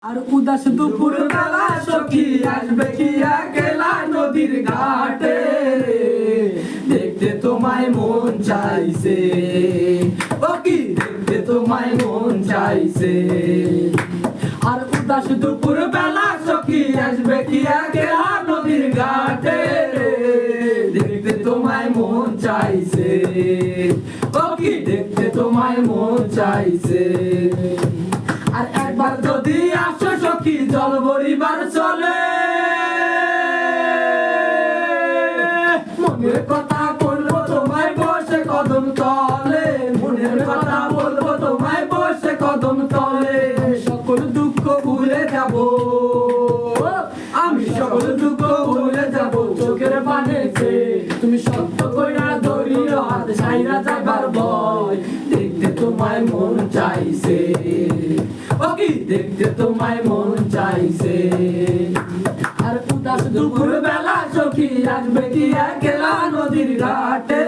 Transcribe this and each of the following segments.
আর উদাস দুপুর বেলা সখী আসবে কি একলা নদীর ঘাটে, দেখতে তোমায় মন চাইছে, ও কি দেখতে তোমায় মন চাইছে। আর উদাস দুপুর বেলা সখী আসবে কি একলা নদীর ঘাটে, দেখতে তোমায় মন চাইছে, ও কি দেখতে তোমায় মন চাইছে। আর একবার যদি আসো সখী জল ভরিবার চলে, মনের কথা বলবো তোমায় বসে কদম তলে, মনের কথা বলবো তোমায় বসে কদম তলে। সকল দুঃখ ভুলে যাব, আমি সকল দুঃখ ভুলে যাব, চোখের পানেতে তুমি শক্ত কইরা ধরিও হাত ছাইরা যাবার ভয়, দেখতে তোমায় মন চাইছে, ও কি দেখতে তোমায় মন চাইছে। আর উদাস দুপুর বেলা সখী আসবে কি একলা নদীর ঘাটে,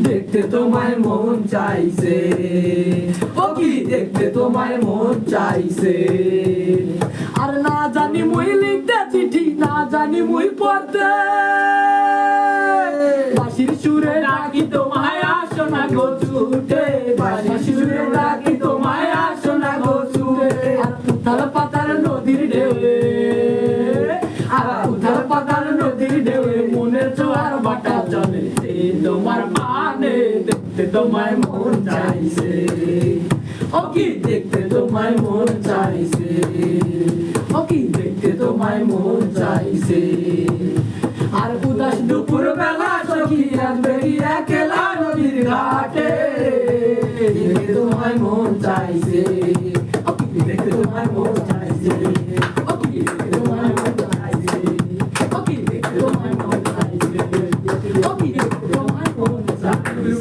দেখতে তোমায় মন চাইছে, ও কি দেখতে তোমায় মন চাইছে। আর না জানি মুই লিখতে চিঠি, না জানি মুই পড়তে, বাঁশির সুরে ডাকি তোমায় আসো না গো ছুটে, বাঁশির সুরে ডাকি তোমায় আসো না গো ছুটে। আর উথাল পাতার নদীর ঢেউয়ে, আর উথাল পাতার নদীর ঢেউয়ে মনের জোয়ার বাটা চলে, তোমার পানে দেখতে তোমায় মন চাইছে, ও কি দেখতে তোমায় মন চাইছে, ও কি দেখতে তোমায় মন চাইছে। আর উদাস দুপুর বেলা সখী আসবে একলা নদীর ঘাটে, দেখতে তোমায় মন চাইছে, ও কি দেখতে তোমায় মন চাইছে, ও কি দেখতে তোমায় মন চাইছে, ও কি দেখতে তোমায় মন চাইছে, ও কি দেখতে তোমায় মন চাইছে।